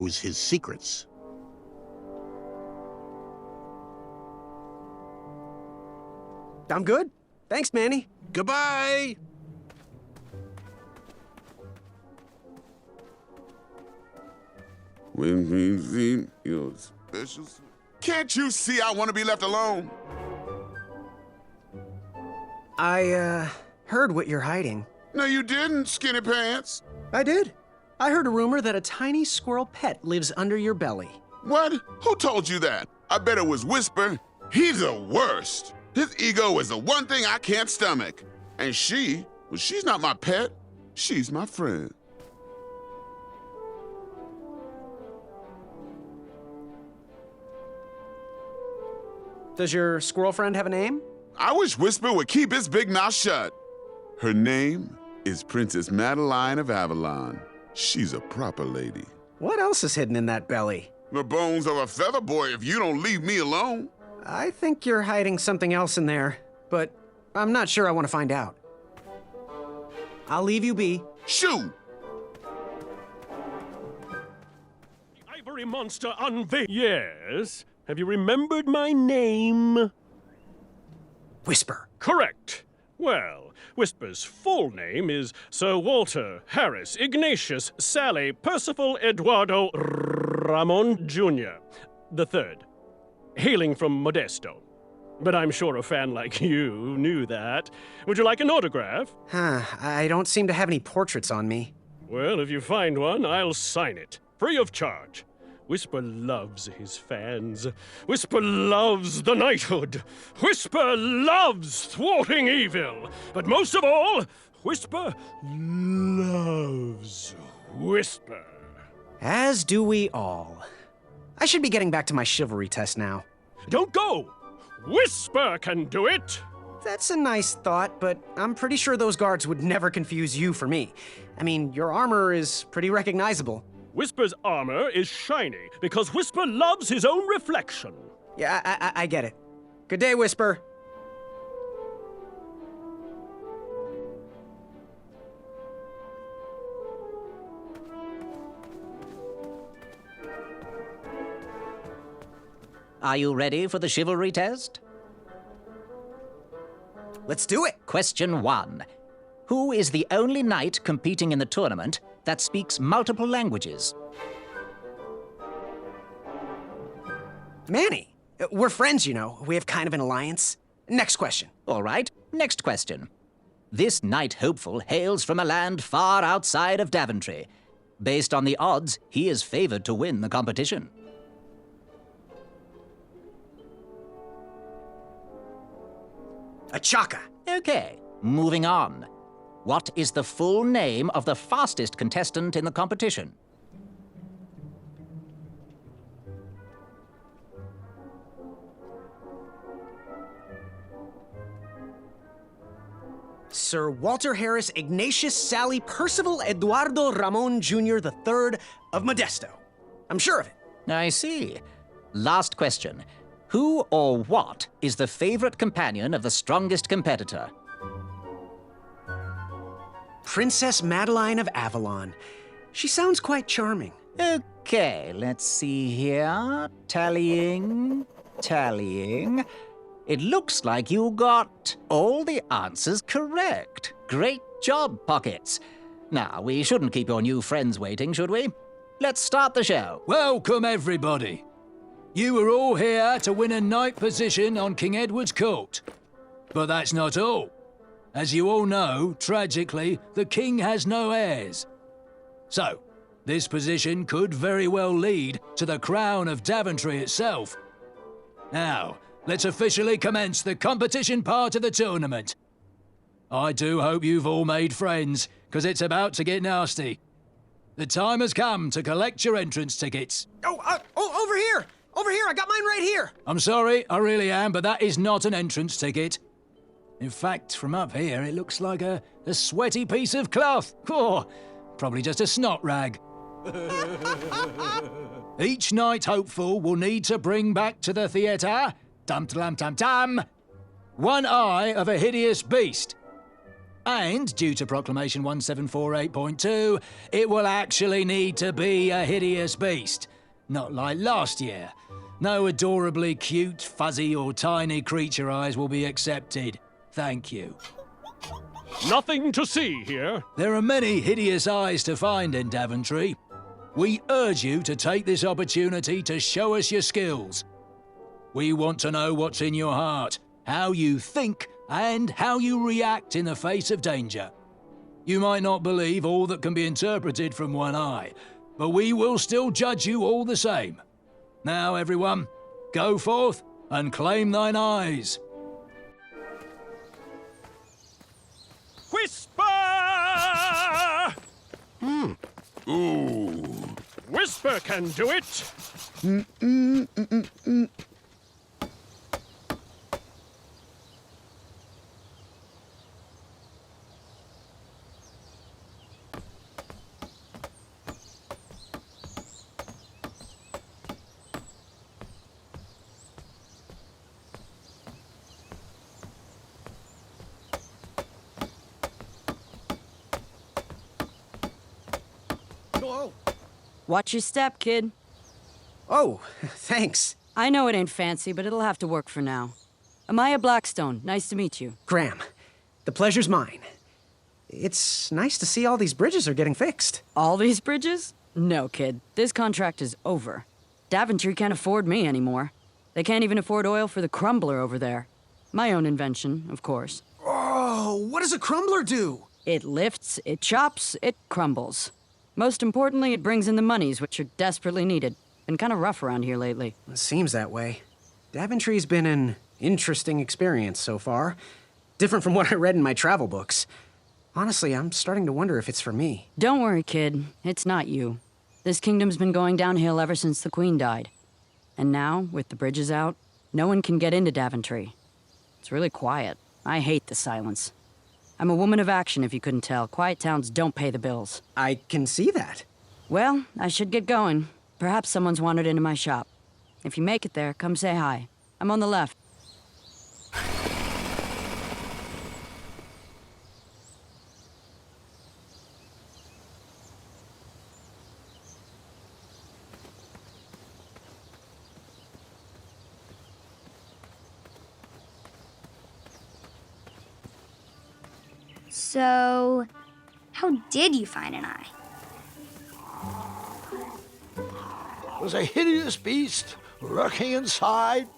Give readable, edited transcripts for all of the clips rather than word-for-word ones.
his secrets. I'm good. Thanks, Manny. Goodbye! When we see your special... Can't you see I want to be left alone? I, heard what you're hiding. No, you didn't, Skinny Pants. I did. I heard a rumor that a tiny squirrel pet lives under your belly. What? Who told you that? I bet it was Whisper. He's the worst. His ego is the one thing I can't stomach. And she's not my pet. She's my friend. Does your squirrel friend have a name? I wish Whisper would keep his big mouth shut. Her name is Princess Madeline of Avalon. She's a proper lady. What else is hidden in that belly? The bones of a feather boy if you don't leave me alone. I think you're hiding something else in there, but I'm not sure I want to find out. I'll leave you be. Shoo! The ivory monster unveiled. Yes? Have you remembered my name? Whisper. Correct. Well, Whisper's full name is Sir Walter Harris Ignatius Sally Percival Eduardo Ramon Jr. the Third, hailing from Modesto. But I'm sure a fan like you knew that. Would you like an autograph? I don't seem to have any portraits on me. Well, if you find one, I'll sign it, free of charge. Whisper loves his fans. Whisper loves the knighthood. Whisper loves thwarting evil. But most of all, Whisper loves Whisper. As do we all. I should be getting back to my chivalry test now. Don't go! Whisper can do it! That's a nice thought, but I'm pretty sure those guards would never confuse you for me. I mean, your armor is pretty recognizable. Whisper's armor is shiny because Whisper loves his own reflection. Yeah, I get it. Good day, Whisper. Are you ready for the chivalry test? Let's do it. Question 1. Who is the only knight competing in the tournament that speaks multiple languages? Manny. We're friends, you know. We have kind of an alliance. Next question. All right, next question. This knight hopeful hails from a land far outside of Daventry. Based on the odds, he is favored to win the competition. Achaka. Okay, moving on. What is the full name of the fastest contestant in the competition? Sir Walter Harris Ignatius Sally Percival Eduardo Ramon Jr. the Third of Modesto. I'm sure of it. I see. Last question. Who or what is the favorite companion of the strongest competitor? Princess Madeline of Avalon. She sounds quite charming. Okay, let's see here. Tallying. It looks like you got all the answers correct. Great job, Pockets. Now, we shouldn't keep your new friends waiting, should we? Let's start the show. Welcome, everybody. You are all here to win a knight position on King Edward's court. But that's not all. As you all know, tragically, the king has no heirs. So, this position could very well lead to the crown of Daventry itself. Now, let's officially commence the competition part of the tournament. I do hope you've all made friends, because it's about to get nasty. The time has come to collect your entrance tickets. Oh, over here! Over here, I got mine right here! I'm sorry, I really am, but that is not an entrance ticket. In fact, from up here, it looks like a sweaty piece of cloth. Oh, probably just a snot rag. Each knight hopeful will need to bring back to the theatre, dum-dum-dum-dum, one eye of a hideous beast. And, due to Proclamation 1748.2, it will actually need to be a hideous beast. Not like last year. No adorably cute, fuzzy, or tiny creature eyes will be accepted. Thank you. Nothing to see here. There are many hideous eyes to find in Daventry. We urge you to take this opportunity to show us your skills. We want to know what's in your heart, how you think, and how you react in the face of danger. You might not believe all that can be interpreted from one eye, but we will still judge you all the same. Now, everyone, go forth and claim thine eyes. Whisper! Ooh. Whisper can do it. Watch your step, kid. Oh, thanks. I know it ain't fancy, but it'll have to work for now. Amaya Blackstone, nice to meet you. Graham, the pleasure's mine. It's nice to see all these bridges are getting fixed. All these bridges? No, kid. This contract is over. Daventry can't afford me anymore. They can't even afford oil for the crumbler over there. My own invention, of course. Oh, what does a crumbler do? It lifts, it chops, it crumbles. Most importantly, it brings in the monies, which are desperately needed. Been kind of rough around here lately. It seems that way. Daventry's been an interesting experience so far. Different from what I read in my travel books. Honestly, I'm starting to wonder if it's for me. Don't worry, kid. It's not you. This kingdom's been going downhill ever since the Queen died. And now, with the bridges out, no one can get into Daventry. It's really quiet. I hate the silence. I'm a woman of action, if you couldn't tell. Quiet towns don't pay the bills. I can see that. Well, I should get going. Perhaps someone's wandered into my shop. If you make it there, come say hi. I'm on the left. So, how did you find an eye? Was a hideous beast lurking inside.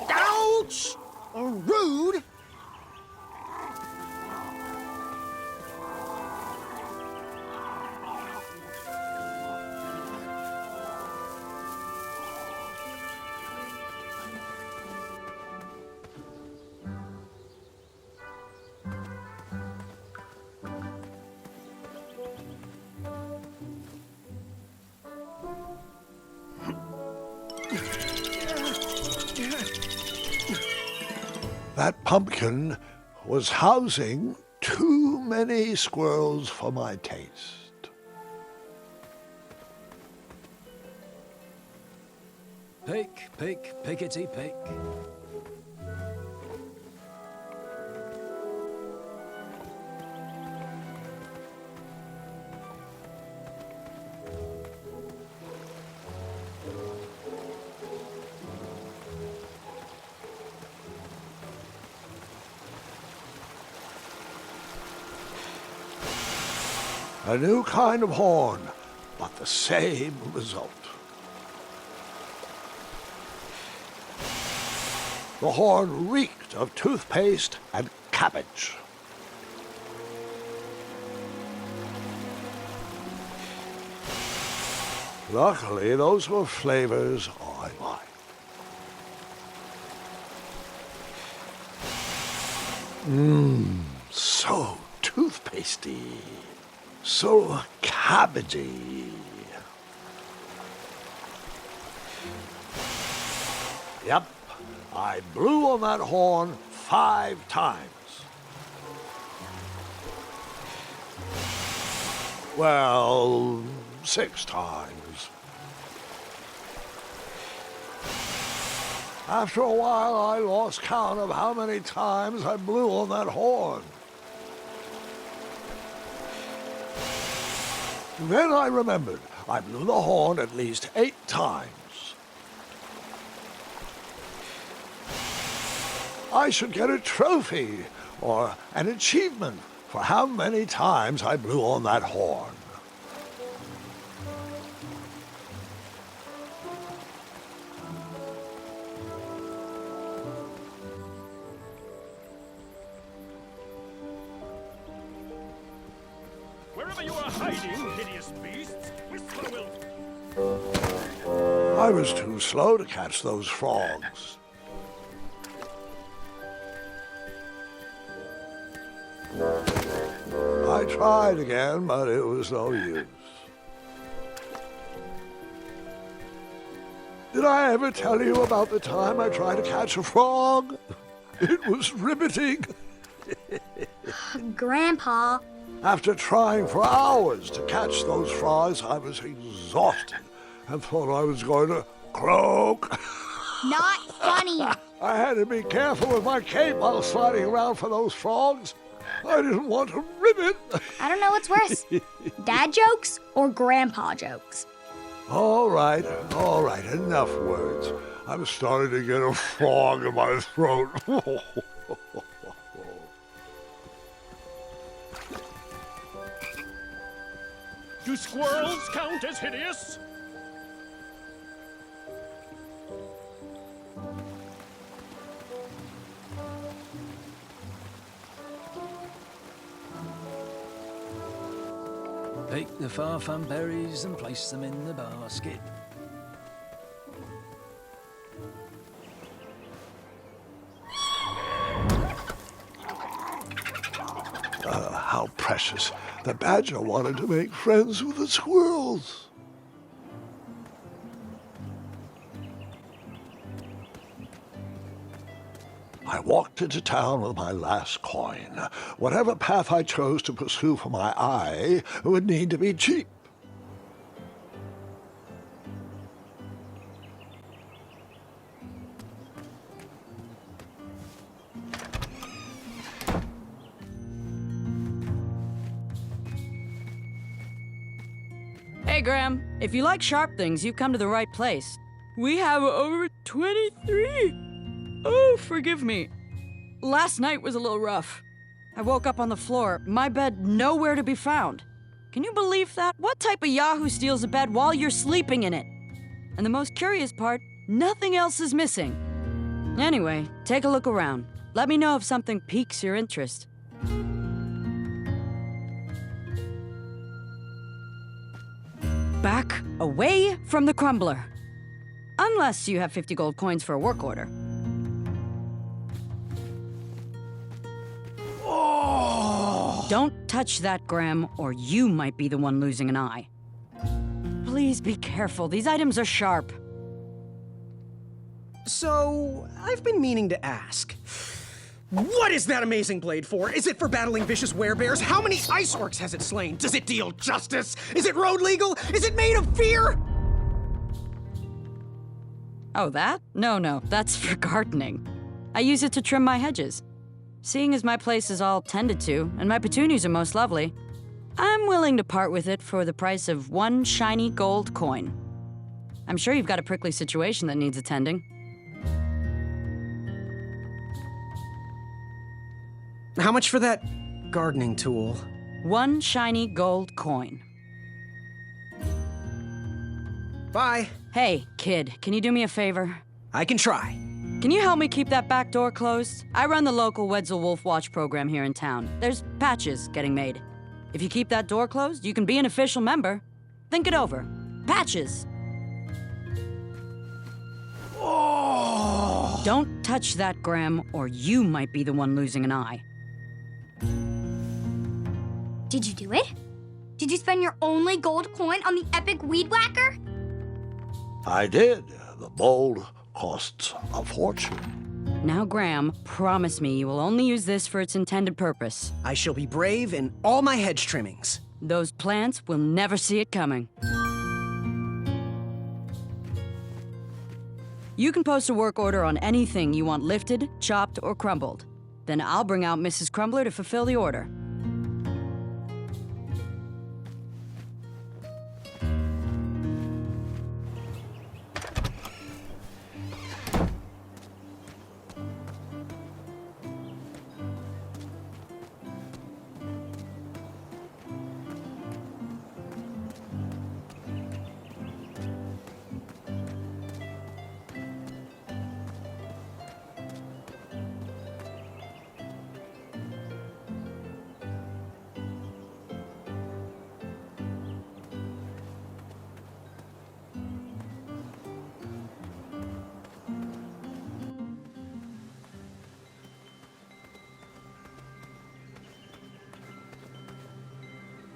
Ouch! Rude! That pumpkin was housing too many squirrels for my taste. Pick, pick, pickety pick. A new kind of horn, but the same result. The horn reeked of toothpaste and cabbage. Luckily, those were flavors I liked. So toothpastey. So cabbagey. Yep, I blew on that horn 5 times. Well, 6 times. After a while, I lost count of how many times I blew on that horn. Then I remembered I blew the horn at least 8 times. I should get a trophy or an achievement for how many times I blew on that horn. Wherever you are hiding, hideous beasts, Whisper will... I was too slow to catch those frogs. I tried again, but it was no use. Did I ever tell you about the time I tried to catch a frog? It was riveting. Grandpa, After trying for hours to catch those frogs, I was exhausted and thought I was going to croak. not funny. I had to be careful with my cape while sliding around for those frogs. I didn't want to rip it. I don't know what's worse, dad jokes or grandpa jokes. All right, enough words. I'm starting to get a frog in my throat. Do squirrels count as hideous? Pick the farfan berries and place them in the basket. How precious. The badger wanted to make friends with the squirrels. I walked into town with my last coin. Whatever path I chose to pursue for my eye would need to be cheap. Hey, Graham. If you like sharp things, you've come to the right place. We have over 23. Oh, forgive me. Last night was a little rough. I woke up on the floor, my bed nowhere to be found. Can you believe that? What type of yahoo steals a bed while you're sleeping in it? And the most curious part, nothing else is missing. Anyway, take a look around. Let me know if something piques your interest. Back away from the crumbler. Unless you have 50 gold coins for a work order. Oh! Don't touch that, Graham, or you might be the one losing an eye. Please be careful. These items are sharp. So, I've been meaning to ask. What is that amazing blade for? Is it for battling vicious werebears? How many ice orcs has it slain? Does it deal justice? Is it road legal? Is it made of fear? Oh, that? No, that's for gardening. I use it to trim my hedges. Seeing as my place is all tended to, and my petunias are most lovely, I'm willing to part with it for the price of 1 shiny gold coin. I'm sure you've got a prickly situation that needs attending. How much for that gardening tool? 1 shiny gold coin. Bye. Hey, kid, can you do me a favor? I can try. Can you help me keep that back door closed? I run the local Wetzel Wolf Watch program here in town. There's patches getting made. If you keep that door closed, you can be an official member. Think it over. Patches! Oh! Don't touch that, Graham, or you might be the one losing an eye. Did you do it? Did you spend your only gold coin on the epic weed whacker? I did. The mold costs a fortune. Now, Graham, promise me you will only use this for its intended purpose. I shall be brave in all my hedge trimmings. Those plants will never see it coming. You can post a work order on anything you want lifted, chopped, or crumbled. Then I'll bring out Mrs. Crumbler to fulfill the order.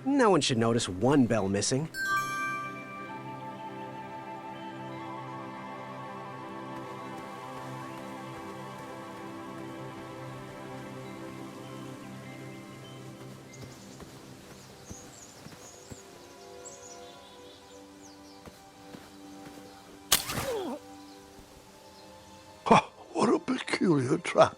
No one should notice one bell missing. Oh, what a peculiar trap.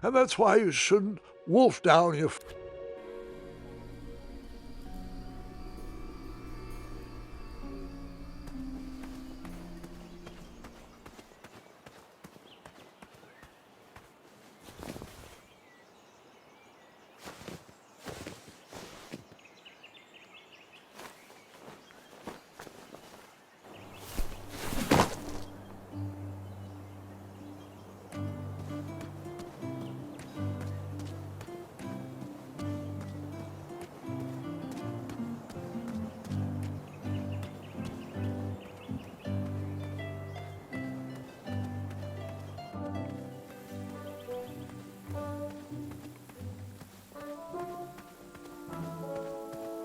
And that's why you shouldn't wolf down your...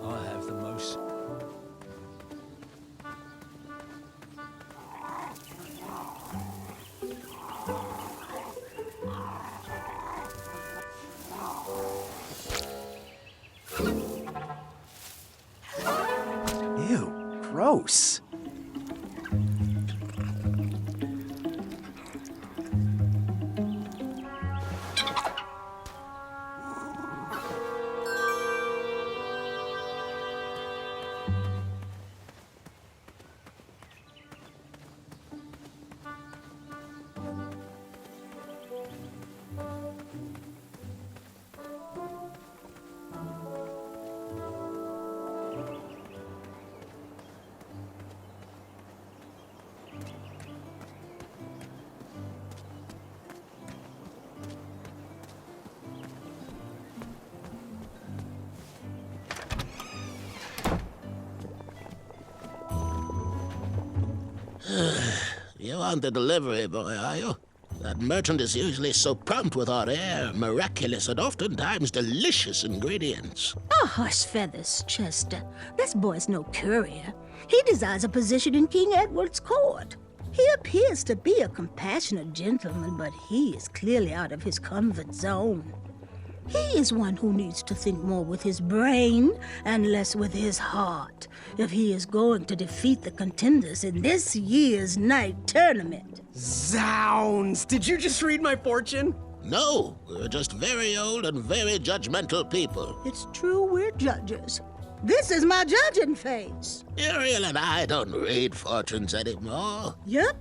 I have the most... Ew, gross. You aren't the delivery boy, are you? That merchant is usually so prompt with our rare, miraculous, and oftentimes delicious ingredients. Oh, hush feathers, Chester. This boy's no courier. He desires a position in King Edward's court. He appears to be a compassionate gentleman, but he is clearly out of his comfort zone. He is one who needs to think more with his brain and less with his heart if he is going to defeat the contenders in this year's night tournament. Zounds! Did you just read my fortune? No, we're just very old and very judgmental people. It's true we're judges. This is my judging face. Ariel and I don't read fortunes anymore. Yep.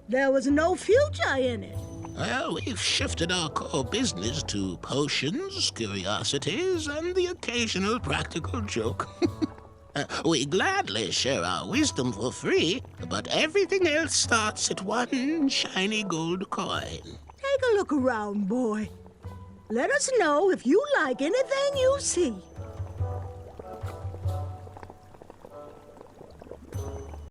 There was no future in it. Well, we've shifted our core business to potions, curiosities, and the occasional practical joke. We gladly share our wisdom for free, but everything else starts at one shiny gold coin. Take a look around, boy. Let us know if you like anything you see.